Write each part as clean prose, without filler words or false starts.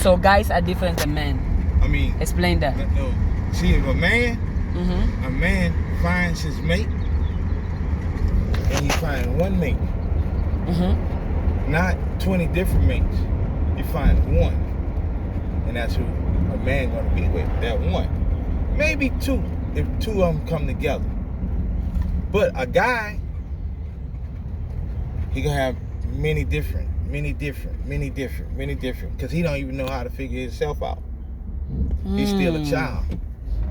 So guys are different than men. I mean, Explain that. no. See, if a man finds his mate, and he finds one mate, not 20 different mates. He finds one, and that's who a man gonna be with. That one, maybe two, if two of them come together. But a guy, he gonna have many different, because he don't even know how to figure himself out. He's still a child.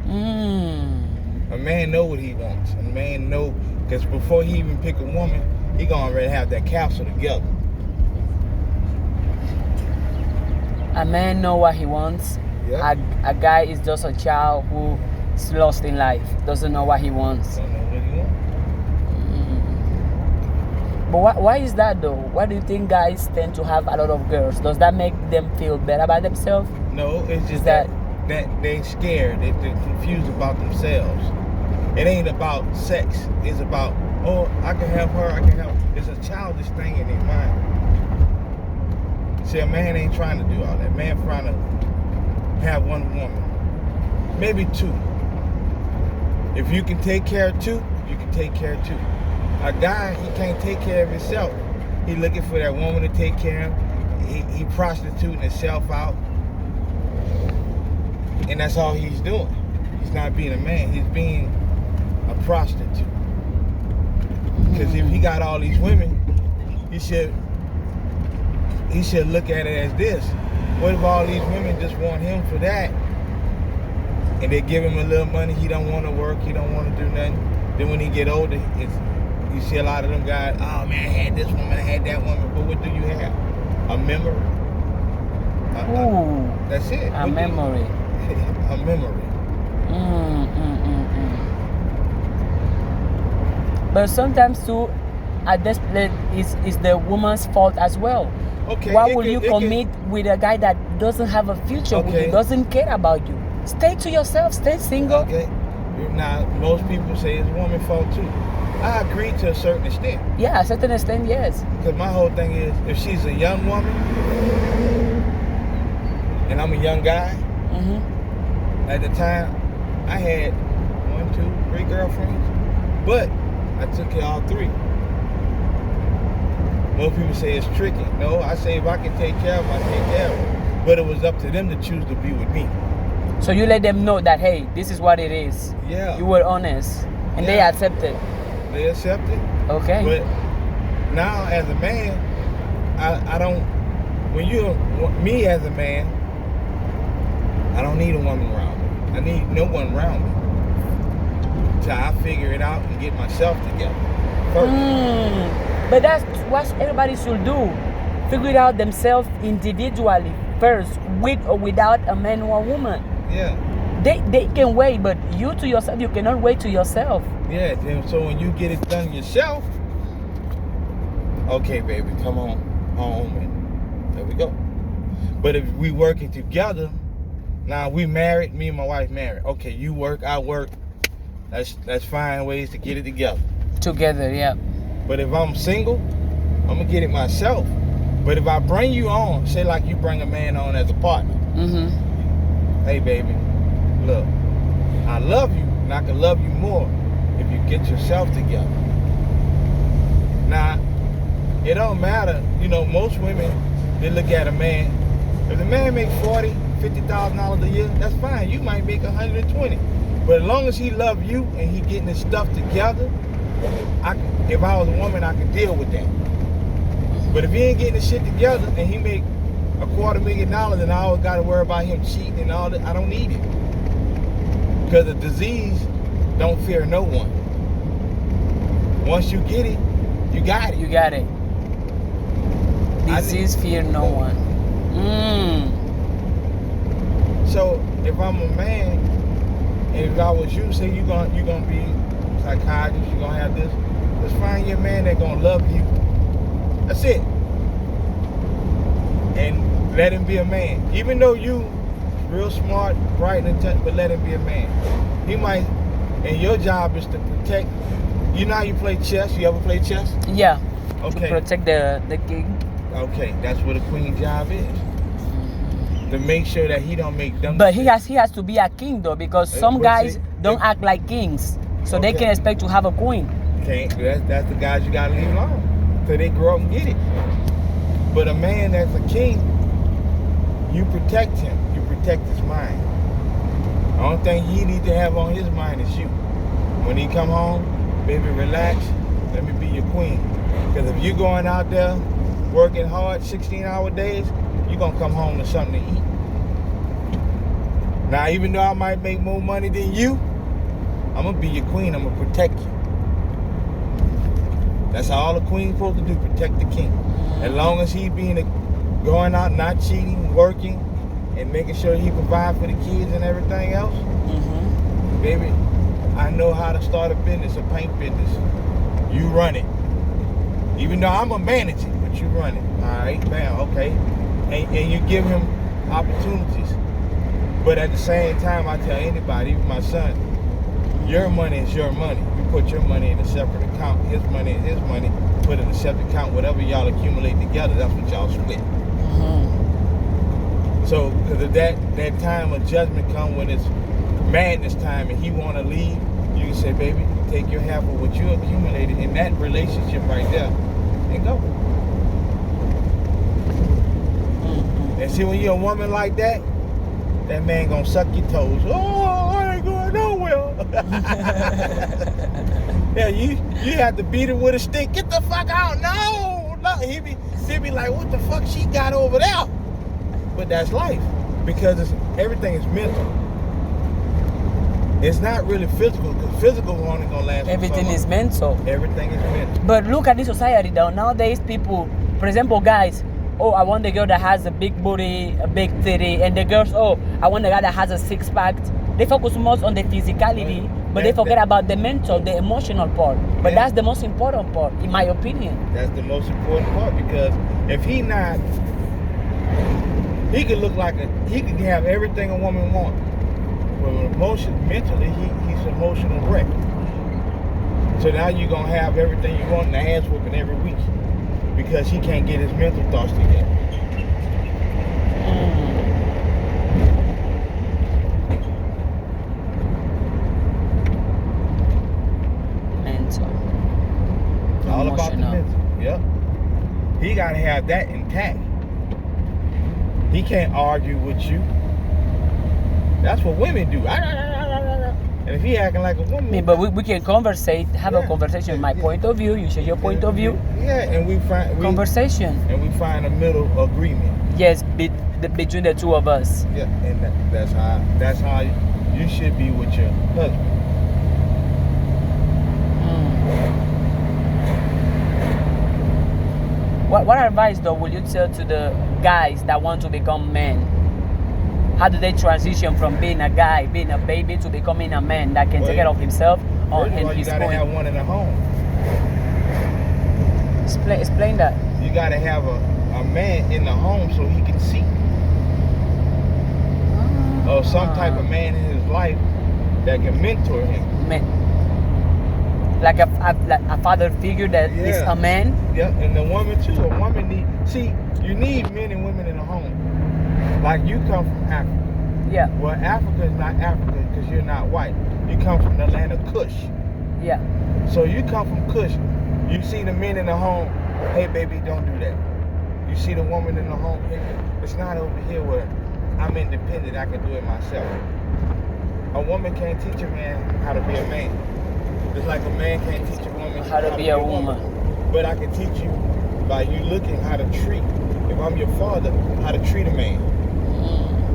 A man know what he wants. A man know, because before he even pick a woman, he gonna already have that capsule together. A man know what he wants. Yeah. A guy is just a child who is lost in life, doesn't know what he wants. Don't know what he wants. But why is that though? Why do you think guys tend to have a lot of girls? Does that make them feel better about themselves? No, it's just that they scared. They're confused about themselves. It ain't about sex. It's about, oh, I can help her, I can help. It's a childish thing in their mind. See, a man ain't trying to do all that. Man trying to have one woman, maybe two. If you can take care of two, you can take care of two. A guy, he can't take care of himself. He looking for that woman to take care of him. He prostituting himself out. And that's all he's doing. He's not being a man. He's being a prostitute. Because if he got all these women, he should look at it as this. What if all these women just want him for that? And they give him a little money, he don't want to work, he don't want to do nothing. Then when he get older, you see a lot of them guys, oh man, I had this woman, I had that woman, but what do you have? A memory. That's it. A memory. A memory. But sometimes too, at this place is the woman's fault as well. Okay. Why would you commit with a guy that doesn't have a future with you, doesn't care about you? Stay to yourself, stay single. Okay. Now, most people say it's woman's fault too. I agree to a certain extent. Yeah, a certain extent, yes. Because my whole thing is, if she's a young woman, and I'm a young guy, at the time, I had 1, 2, 3 girlfriends, but I took care of all 3. Most people say it's tricky. No, I say if I can take care of them, I take care of them. But it was up to them to choose to be with me. So you let them know that, hey, this is what it is. Yeah. You were honest, and they accepted. They accepted. Okay. But now, as a man, I don't. When you, me as a man, I don't need a woman around me. I need no one around me till I figure it out and get myself together first. But that's what everybody should do. Figure it out themselves individually first, with or without a man or a woman. Yeah. They can wait, but you to yourself, you cannot wait to yourself. Yeah, so when you get it done yourself, okay, baby, come on home, and there we go. But if we working together, now we married, me and my wife married. Okay, you work, I work. Let's find ways to get it together. Together, yeah. But if I'm single, I'm gonna get it myself. But if I bring you on, say like you bring a man on as a partner. Hey, baby, look, I love you, and I can love you more if you get yourself together. Now, it don't matter. You know, most women, they look at a man. If the man makes $40,000, $50,000 a year, that's fine. You might make $120,000. But as long as he love you and he getting his stuff together, if I was a woman, I could deal with that. But if he ain't getting his shit together and he make $250,000 and I always got to worry about him cheating and all that, I don't need it. Because the disease don't fear no one. Once you get it, you got it. You got it. Disease fear no one. So if I'm a man, and if I was you, say you're gonna be psychiatrist, you're gonna have this, let's find your man that's gonna love you. That's it. And let him be a man. Even though you real smart, bright, and intelligent, but let him be a man. He might, and your job is to protect. You know how you play chess? You ever play chess? Yeah. Okay. To protect the king. Okay, that's what a queen job is. to make sure that he don't make them. But he has to be a king though, because some But guys see, don't act like kings, so they Okay. can expect to have a queen. That's the guys you gotta leave alone, so they grow up and get it. But a man that's a king, you protect him. You protect his mind. The only thing he need to have on his mind is you. When he come home, baby, relax. Let me be your queen. Because if you're going out there working hard, 16-hour days, you're gonna come home with something to eat. Now, even though I might make more money than you, I'm gonna be your queen. I'm gonna protect you. That's all a queen's supposed to do, protect the king. As long as he going out, not cheating, working, and making sure he provide for the kids and everything else, baby, I know how to start a business, a paint business. You run it. Even though I'm gonna manage it, but you run it. All right, bam, okay. And you give him opportunities. But at the same time, I tell anybody, even my son, your money is your money. You put your money in a separate account. His money is his money. Put in a separate account. Whatever y'all accumulate together, that's what y'all split. So, because of that time of judgment come when it's madness time and he want to leave, you can say, baby, take your half of what you accumulated in that relationship right there and go. And see, when you're a woman like that, that man gonna suck your toes. Oh, I ain't going nowhere. Yeah, you have to beat him with a stick. Get the fuck out. No. He be like, what the fuck she got over there? But that's life. Because everything is mental. It's not really physical, because physical is only gonna last. Everything is mental. Everything is mental. But look at this society though. Nowadays people, for example, guys, oh, I want the girl that has a big booty, a big titty, and the girls, oh, I want the guy that has a six-pack. They focus most on the physicality, but they forget about the mental, the emotional part. But that's the most important part, in my opinion. That's the most important part, because if he could look like he could have everything a woman wants. But mentally, he's emotional wreck. So now you're gonna have everything you want and the ass whooping every week, because he can't get his mental thoughts together. Mental. All about the mental. Yep. He gotta have that intact. He can't argue with you. That's what women do. And if he acting like a woman, but we can conversate, have a conversation. My point of view, you share your point of view. Yeah, and we find conversation. And we find a middle agreement. Yes, between the two of us. Yeah, and that's how you should be with your husband. What advice though will you tell to the guys that want to become men? How do they transition from being a guy, being a baby, to becoming a man that can take care of himself and his you gotta have one in the home. Explain that. You gotta have a man in the home so he can see. Or some type of man in his life that can mentor him. Like a father figure that is a man. Yeah, and the woman too. A woman you need men and women in the home. Like you come from Africa. Yeah. Well, Africa is not Africa because you're not white. You come from the land of Kush. Yeah. So you come from Kush. You see the men in the home. Hey, baby, don't do that. You see the woman in the home. Hey, it's not over here where I'm independent. I can do it myself. A woman can't teach a man how to be a man. Just like a man can't teach a woman how to be a woman. But I can teach you by you looking how to treat. If I'm your father, how to treat a man.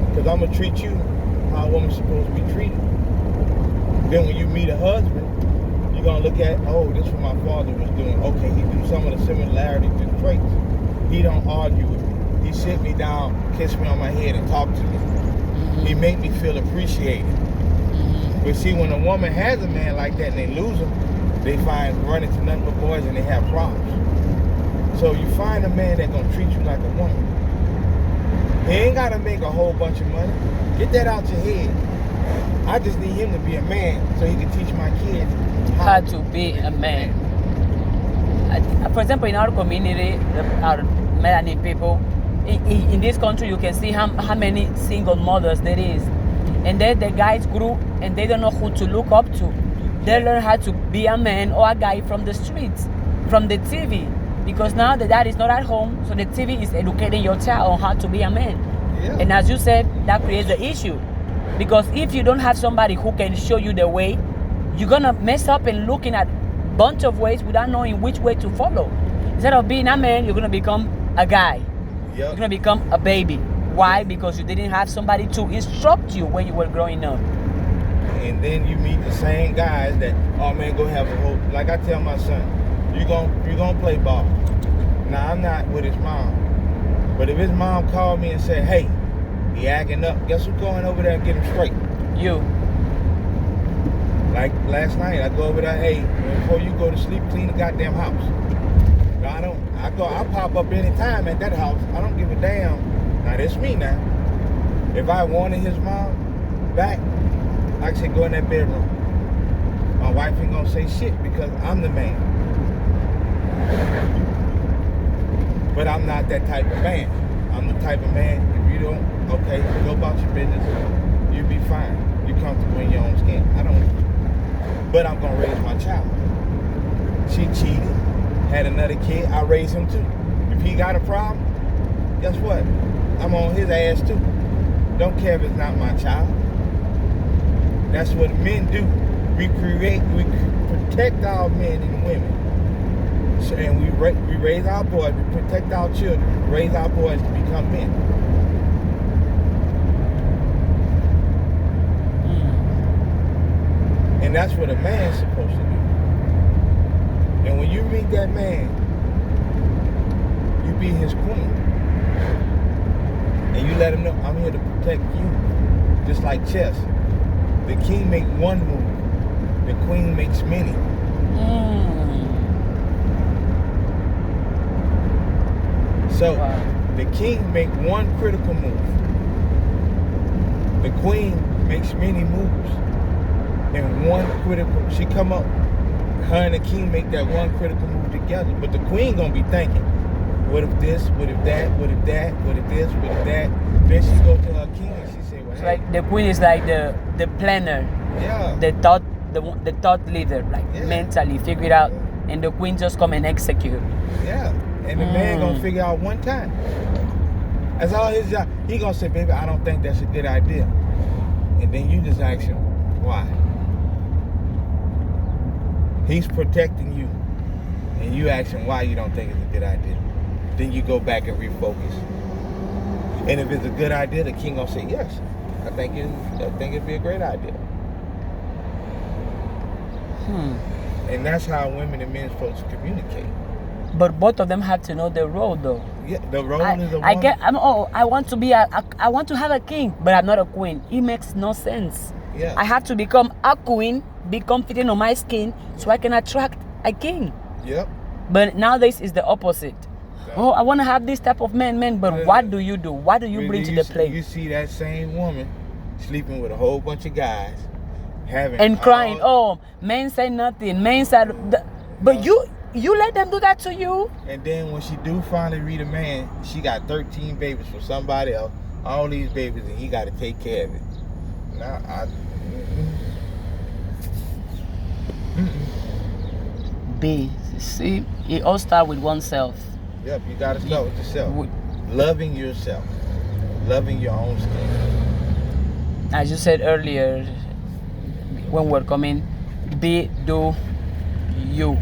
Because I'm going to treat you how a woman's supposed to be treated. Then when you meet a husband, you're going to look at, oh, this is what my father was doing. Okay, he do some of the similarities and traits. He don't argue with me. He sit me down, kiss me on my head, and talk to me. He make me feel appreciated. But see, when a woman has a man like that and they lose him, they find running to nothing but boys and they have problems. So you find a man that's going to treat you like a woman. He ain't got to make a whole bunch of money. Get that out your head. I just need him to be a man so he can teach my kids how to be a man. For example, in our community, our melanin people, in this country, you can see how many single mothers there is. And then the guys grew and they don't know who to look up to. They learn how to be a man or a guy from the streets, from the TV. Because now the dad is not at home, so the TV is educating your child on how to be a man. Yeah. And as you said, that creates the issue. Because if you don't have somebody who can show you the way, you're gonna mess up and looking at a bunch of ways without knowing which way to follow. Instead of being a man, you're gonna become a guy. You're gonna become a baby. Why? Because you didn't have somebody to instruct you when you were growing up. And then you meet the same guys that, oh man, go have a whole, like I tell my son, you're gonna play ball. Now I'm not with his mom. But if his mom called me and said, hey, he acting up, guess who's going over there and get him straight? You. Like last night, I go over there, hey, before you go to sleep, clean the goddamn house. No, I pop up anytime at that house. I don't give a damn. Now that's me now. If I wanted his mom back, I said go in that bedroom. My wife ain't gonna say shit because I'm the man. But I'm not that type of man. I'm the type of man, if you don't, okay, go about your business, you'll be fine. You're comfortable in your own skin. I don't, but I'm gonna raise my child. She cheated, had another kid, I raise him too. If he got a problem, guess what? I'm on his ass too. Don't care if it's not my child. That's what men do. We protect our men and women. So, and we raise our boys, we protect our children, raise our boys to become men. And that's what a man's supposed to do. And when you meet that man, you be his queen. And you let him know, I'm here to protect you. Just like chess. The king makes one move, the queen makes many. So the king make one critical move. The queen makes many moves. And one critical, she come up, her and the king make that one critical move together. But the queen gonna be thinking, what if this, what if that, what if that, what if this, what if that? Then she go to her king and she say, well, It's hey. like the queen is like the planner, Yeah. the thought leader, like mentally figure it out, and the queen just come and execute. Yeah. And the man gonna figure out one time. That's all his job. He gonna say, baby, I don't think that's a good idea. And then you just ask him, why? He's protecting you. And you ask him why you don't think it's a good idea. Then you go back and refocus. And if it's a good idea, the king gonna say, yes, I think it'd be a great idea. And that's how women and men are supposed to communicate. But both of them have to know their role, though. Yeah, the role is a woman. I want to be I want to have a king, but I'm not a queen. It makes no sense. Yeah. I have to become a queen, be confident on my skin, so I can attract a king. Yep. But nowadays is the opposite. Oh, I want to have this type of man, but what do you do? What do you bring to the plate? You see that same woman sleeping with a whole bunch of guys, having and crying. Oh, men say nothing. Men said, but you let them do that to you. And then when she do finally read a man, she got 13 babies for somebody else. All these babies, and he got to take care of it. Now See, it all starts with oneself. Yep, you got to start with yourself. Loving yourself. Loving your own skin. As you said earlier, when we're coming, do you.